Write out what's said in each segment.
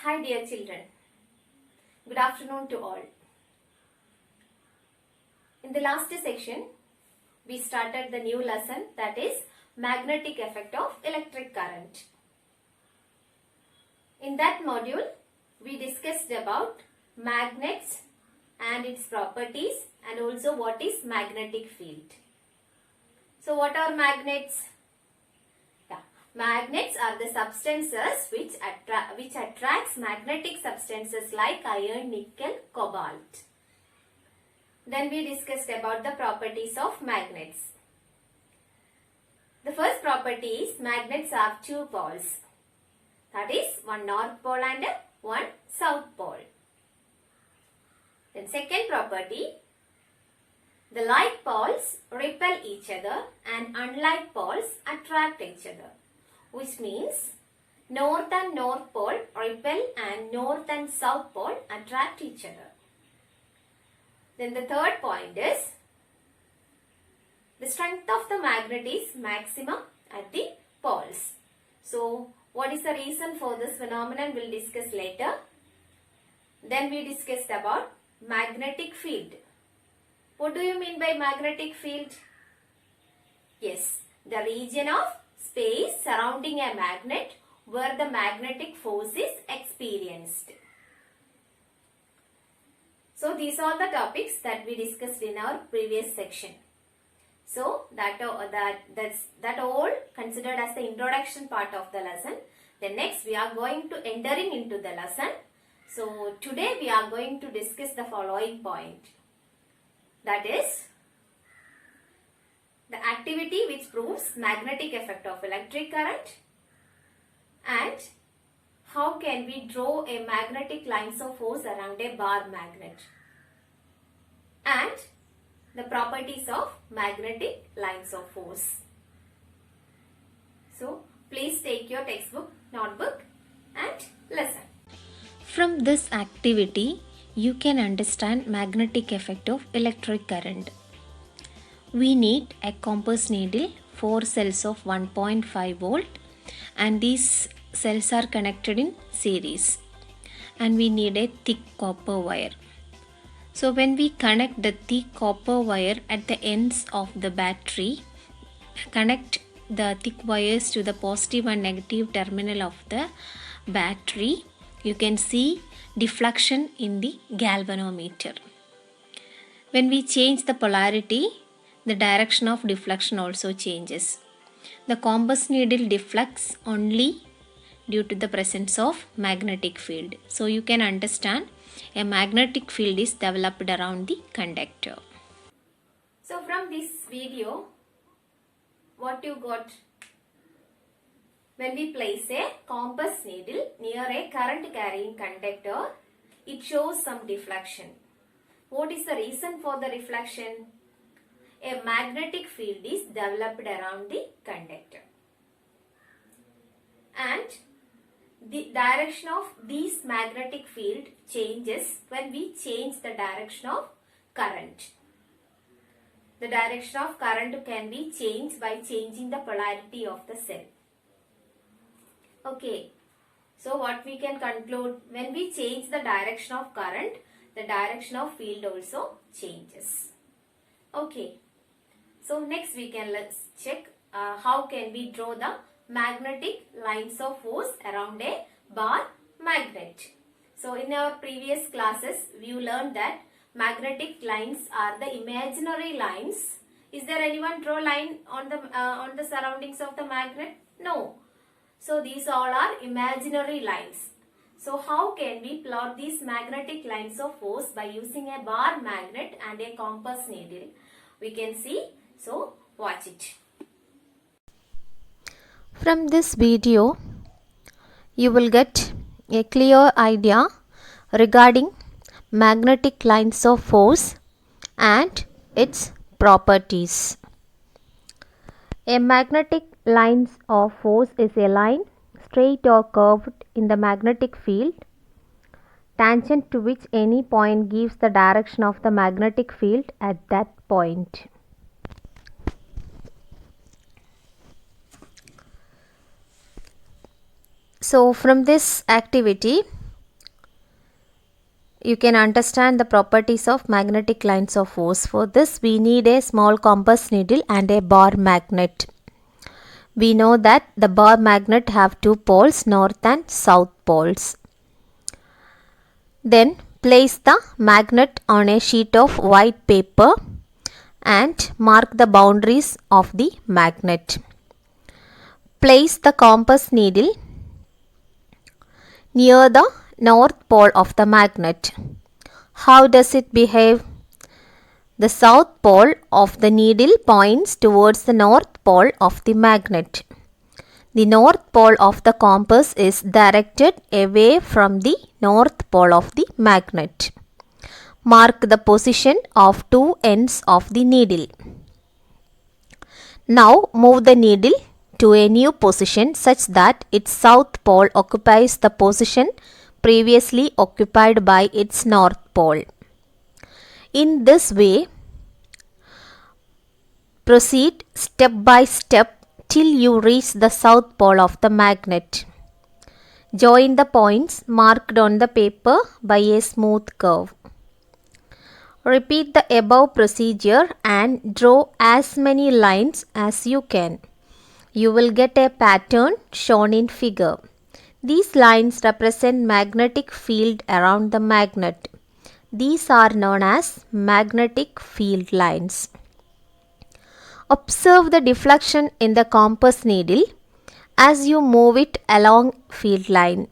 Hi dear children, good afternoon to all. In the last section, we started the new lesson, that is magnetic effect of electric current. In that module, we discussed about magnets and its properties and also what is magnetic field. So what are magnets? Magnets are the substances which attracts magnetic substances like iron, nickel, cobalt. Then we discussed about the properties of magnets. The first property is magnets have two poles. That is one north pole and one south pole. Then second property, the like poles repel each other and unlike poles attract each other. Which means north and north pole repel and north and south pole attract each other. Then the third point is the strength of the magnet is maximum at the poles. So what is the reason for this phenomenon we'll discuss later. Then we discussed about magnetic field. What do you mean by magnetic field? Yes, the region of space surrounding a magnet where the magnetic force is experienced. So these are the topics that we discussed in our previous section. So that all considered as the introduction part of the lesson. Then next we are going to entering into the lesson. So today we are going to discuss the following point. That is the activity which proves magnetic effect of electric current and how can we draw a magnetic lines of force around a bar magnet and the properties of magnetic lines of force. So please take your textbook, notebook and listen. From this activity, you can understand magnetic effect of electric current. We need a compass needle, 4 cells of 1.5 volt and these cells are connected in series and we need a thick copper wire. So when we connect the thick copper wire at the ends of the battery, connect the thick wires to the positive and negative terminal of the battery, you can see deflection in the galvanometer. When we change the polarity, the direction of deflection also changes. The compass needle deflects only due to the presence of magnetic field. So you can understand a magnetic field is developed around the conductor. So from this video, what you got? When we place a compass needle near a current carrying conductor, it shows some deflection. What is the reason for the reflection? A magnetic field is developed around the conductor. And the direction of this magnetic field changes when we change the direction of current. The direction of current can be changed by changing the polarity of the cell. Okay, so what we can conclude, when we change the direction of current, the direction of field also changes. Okay, so next we can let's check how can we draw the magnetic lines of force around a bar magnet. So in our previous classes, we learned that magnetic lines are the imaginary lines. Is there anyone draw line on the surroundings of the magnet? No. So these all are imaginary lines. So how can we plot these magnetic lines of force by using a bar magnet and a compass needle? We can see. So watch it. From this video, you will get a clear idea regarding magnetic lines of force and its properties. A magnetic lines of force is a line straight or curved in the magnetic field tangent to which any point gives the direction of the magnetic field at that point. So from this activity, you can understand the properties of magnetic lines of force. For this, we need a small compass needle and a bar magnet. We know that the bar magnet have two poles, north and south poles. Then place the magnet on a sheet of white paper and mark the boundaries of the magnet. Place the compass needle near the north pole of the magnet. How does it behave? The south pole of the needle points towards the north pole of the magnet. The north pole of the compass is directed away from the north pole of the magnet. Mark the position of two ends of the needle. Now move the needle to a new position such that its south pole occupies the position previously occupied by its north pole. In this way, proceed step by step till you reach the south pole of the magnet. Join the points marked on the paper by a smooth curve. Repeat the above procedure and draw as many lines as you can. You will get a pattern shown in figure. These lines represent magnetic field around the magnet. These are known as magnetic field lines. Observe the deflection in the compass needle as you move it along field line.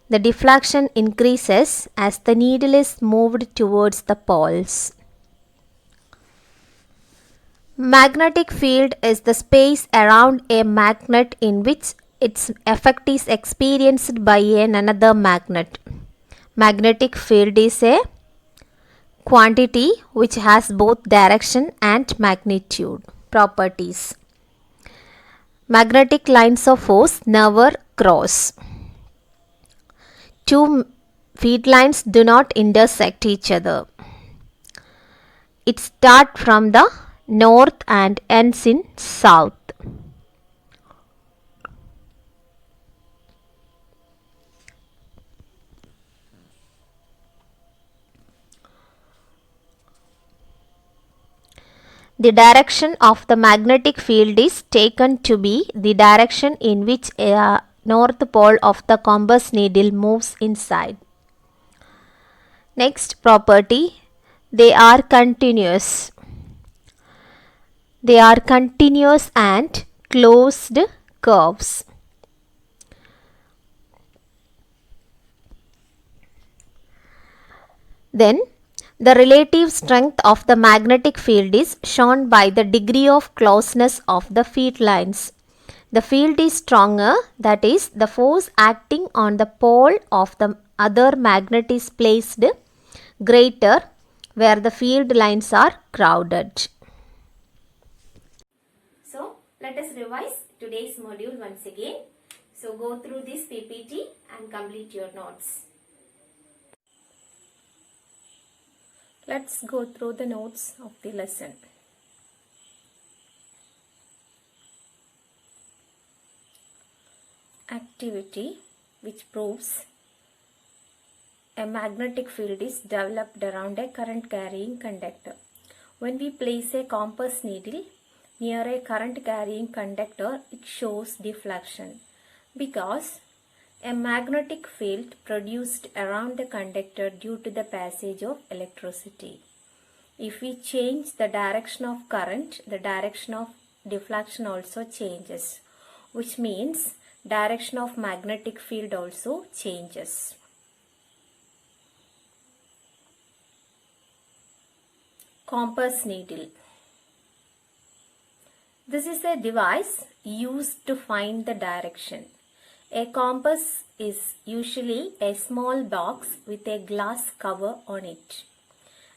The deflection increases as the needle is moved towards the poles. Magnetic field is the space around a magnet in which its effect is experienced by another magnet. Magnetic field is a quantity which has both direction and magnitude properties. Magnetic lines of force never cross. Two field lines do not intersect each other. It starts from the north and ends in south. The direction of the magnetic field is taken to be the direction in which a north pole of the compass needle moves inside. Next property, they are continuous. They are continuous and closed curves. Then the relative strength of the magnetic field is shown by the degree of closeness of the field lines. The field is stronger, that is, the force acting on the pole of the other magnet is placed greater where the field lines are crowded. So, let us revise today's module once again. So, go through this PPT and complete your notes. Let's go through the notes of the lesson. Activity which proves a magnetic field is developed around a current carrying conductor. When we place a compass needle near a current carrying conductor, it shows deflection because a magnetic field produced around the conductor due to the passage of electricity. If we change the direction of current, the direction of deflection also changes, which means direction of magnetic field also changes. Compass needle. This is a device used to find the direction. A compass is usually a small box with a glass cover on it.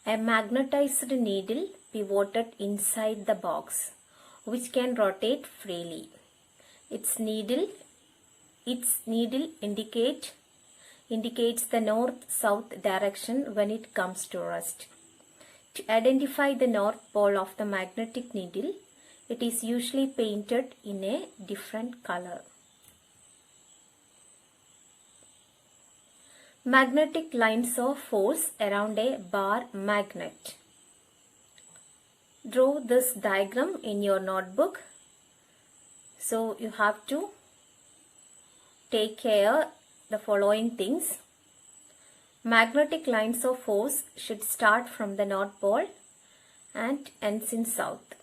A magnetized needle pivoted inside the box, which can rotate freely. Its needle indicates the north-south direction when it comes to rest. To identify the north pole of the magnetic needle, it is usually painted in a different color. Magnetic lines of force around a bar magnet. Draw this diagram in your notebook. So you have to take care the following things. Magnetic lines of force should start from the North Pole and ends in South.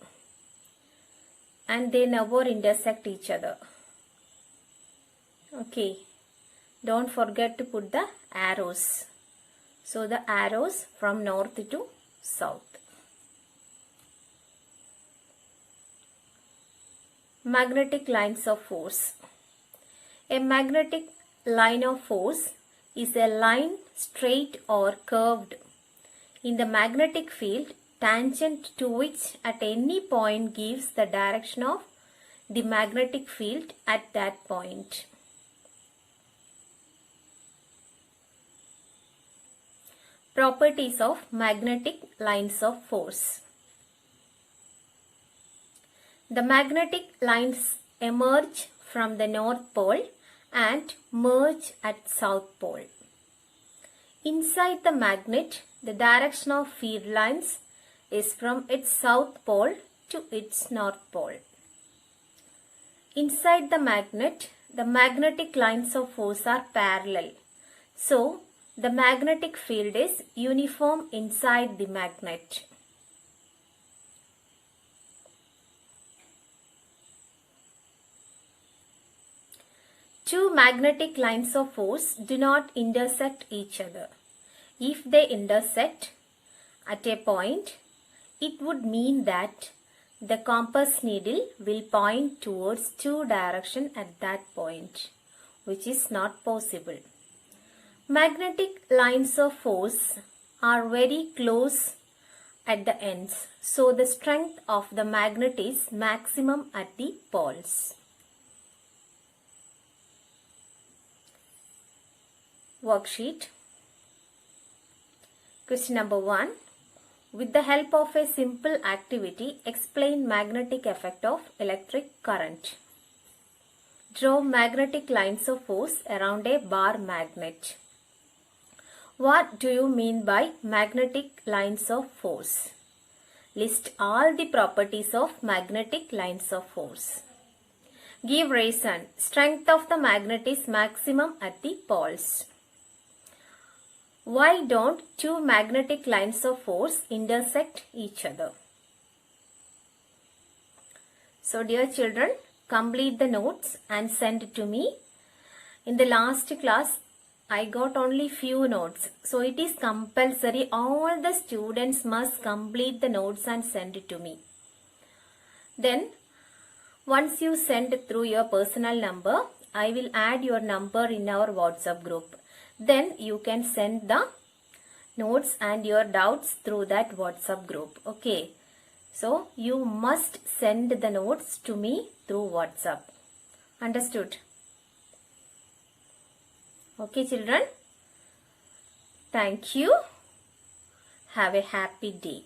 And they never intersect each other. Okay. Don't forget to put the arrows. So the arrows from north to south. Magnetic lines of force. A magnetic line of force is a line straight or curved in the magnetic field tangent to which at any point gives the direction of the magnetic field at that point. Properties of magnetic lines of force. The magnetic lines emerge from the North Pole and merge at South Pole. Inside the magnet, the direction of field lines is from its South Pole to its North Pole. Inside the magnetic lines of force are parallel. So, the magnetic field is uniform inside the magnet. Two magnetic lines of force do not intersect each other. If they intersect at a point, it would mean that the compass needle will point towards two directions at that point, which is not possible. Magnetic lines of force are very close at the ends, so the strength of the magnet is maximum at the poles. Worksheet. Question number 1. With the help of a simple activity, explain magnetic effect of electric current. Draw magnetic lines of force around a bar magnet. What do you mean by magnetic lines of force? List all the properties of magnetic lines of force. Give reason. Strength of the magnet is maximum at the poles. Why don't two magnetic lines of force intersect each other? So dear children, complete the notes and send it to me. In the last class, I got only few notes. So it is compulsory. All the students must complete the notes and send it to me. Then, once you send through your personal number, I will add your number in our WhatsApp group. Then you can send the notes and your doubts through that WhatsApp group. Okay. So you must send the notes to me through WhatsApp. Understood? Okay, children. Thank you. Have a happy day.